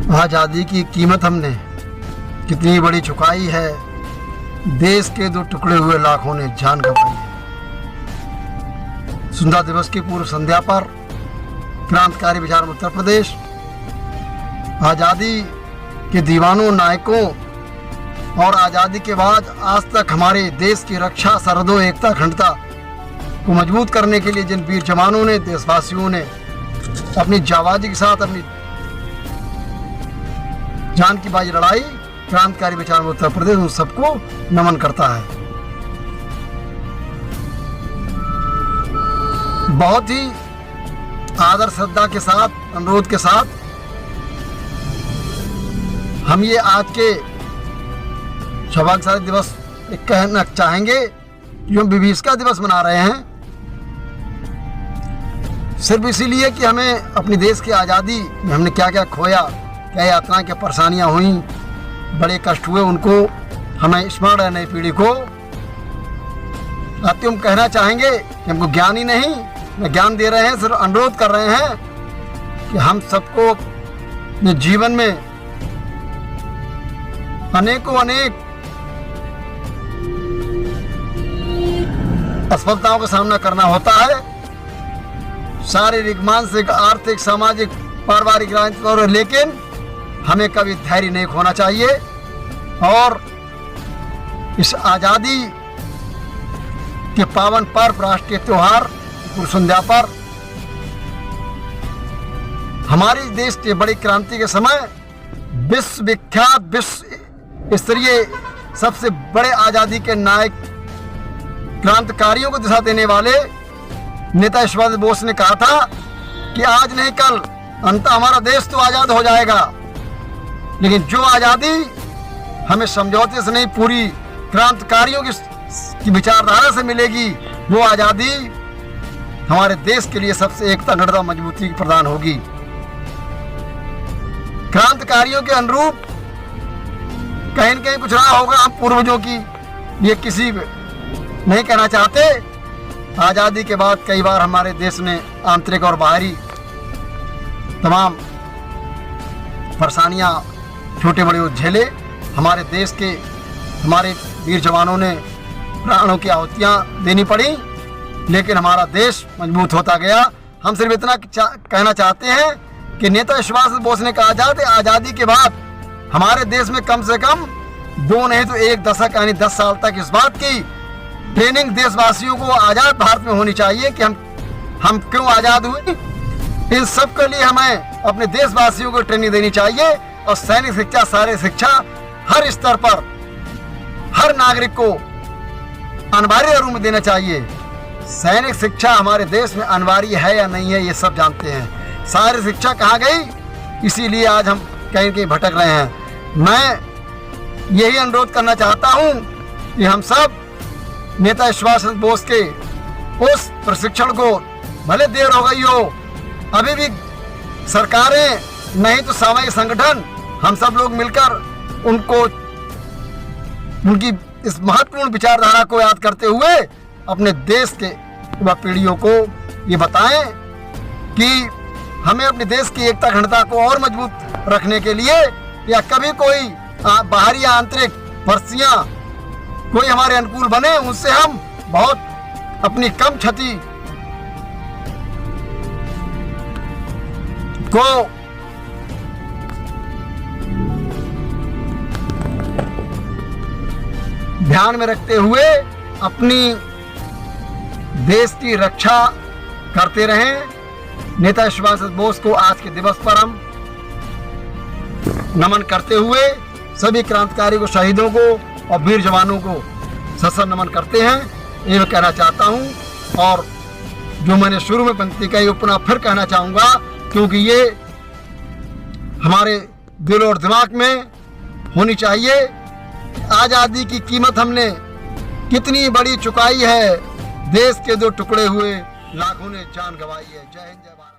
आज़ादी की कीमत हमने कितनी बड़ी चुकाई है, देश के दो टुकड़े हुए लाखों ने जान गंवाई है। स्वतंत्रता दिवस की पूर्व संध्या पर क्रांतिकारी विचार उत्तर प्रदेश आज़ादी के दीवानों, नायकों और आज़ादी के बाद आज तक हमारे देश की रक्षा, सरहदों, एकता, अखंडता को मजबूत करने के लिए जिन वीर जवानों ने, देशवासियों ने अपनी जाबाजी के साथ अपनी जान की बाजी लड़ाई, क्रांतिकारी विचार उत्तर प्रदेश उन सबको नमन करता है। बहुत ही आदर श्रद्धा के साथ, अनुरोध के साथ हम ये आज के सौभाग्यशाली दिवस कहना चाहेंगे कि हम विभीषिका दिवस मना रहे हैं, सिर्फ इसीलिए कि हमें अपनी देश की आज़ादी में हमने क्या क्या खोया, क्या यातनाएं, क्या परेशानियां हुई, बड़े कष्ट हुए, उनको हमें स्मरण है नई पीढ़ी को। हम कहना चाहेंगे कि हमको ज्ञान ही नहीं, न ज्ञान दे रहे हैं, सिर्फ अनुरोध कर रहे हैं कि हम सबको अपने जीवन में अनेकों असफलताओं का सामना करना होता है, शारीरिक, मानसिक, आर्थिक, सामाजिक, पारिवारिक राजनीतिक, लेकिन हमें कभी धैर्य नहीं खोना चाहिए और इस आज़ादी के पावन पर्व, राष्ट्रीय त्यौहार पूर्व संध्या पर हमारे देश के बड़ी क्रांति के समय विश्व विख्यात, विश्व स्तरीय सबसे बड़े आज़ादी के नायक, क्रांतिकारियों को दिशा देने वाले नेता सुभाष चंद्र बोस ने कहा था कि आज नहीं कल अंत हमारा देश तो आज़ाद हो जाएगा, लेकिन जो आज़ादी हमें समझौते से नहीं, पूरी क्रांतिकारियों की विचारधारा से मिलेगी, वो आज़ादी हमारे देश के लिए सबसे एकता, अखंडता, मजबूती प्रदान होगी। क्रांतिकारियों के अनुरूप कहीं न कहीं कुछ रहा होगा हम पूर्वजों की, ये किसी नहीं कहना चाहते। आज़ादी के बाद कई बार हमारे देश ने आंतरिक और बाहरी तमाम परेशानियां, छोटे बड़े झेले। हमारे देश के हमारे वीर जवानों ने प्राणों की आहुतियां देनी पड़ी, लेकिन हमारा देश मजबूत होता गया। हम सिर्फ इतना कहना चाहते हैं कि नेता सुभाष चंद्र बोस ने कहा जाता है आज़ादी के बाद हमारे देश में कम से कम 2 नहीं तो 1 दशक यानी 10 साल तक इस बात की ट्रेनिंग देशवासियों को आज़ाद भारत में होनी चाहिए कि हम क्यों आज़ाद हुए। इन सब के लिए हमें अपने देशवासियों को ट्रेनिंग देनी चाहिए और सैनिक शिक्षा, शारीरिक शिक्षा हर स्तर पर हर नागरिक को अनिवार्य रूप में देना चाहिए। सैनिक शिक्षा हमारे देश में अनिवार्य है या नहीं है, ये सब जानते हैं। शारीरिक शिक्षा कहाँ गई, इसीलिए आज हम कहीं कहीं भटक रहे हैं। मैं यही अनुरोध करना चाहता हूँ कि हम सब नेता सुभाष चंद्र बोस के उस प्रशिक्षण को, भले देर हो गई हो, अभी भी सरकारें नहीं तो सामाजिक संगठन, हम सब लोग मिलकर उनको, उनकी इस महत्वपूर्ण विचारधारा को याद करते हुए अपने देश के युवा पीढ़ियों को ये बताएं कि हमें अपने देश की एकता, अखंडता को और मजबूत रखने के लिए या कभी कोई बाहरी या आंतरिक परिस्थितियां कोई हमारे अनुकूल बने, उनसे हम बहुत अपनी कम क्षति को ध्यान में रखते हुए अपनी देश की रक्षा करते रहें। नेता सुभाष चंद्र बोस को आज के दिवस पर हम नमन करते हुए सभी क्रांतिकारी को, शहीदों को और वीर जवानों को सशस्त्र नमन करते हैं, ये मैं कहना चाहता हूं। और जो मैंने शुरू में पंक्ति कही, पुनः फिर कहना चाहूँगा, क्योंकि ये हमारे दिल और दिमाग में होनी चाहिए। आज़ादी की कीमत हमने कितनी बड़ी चुकाई है, देश के दो टुकड़े हुए लाखों ने जान गंवाई है। जय हिंद, जय भारत।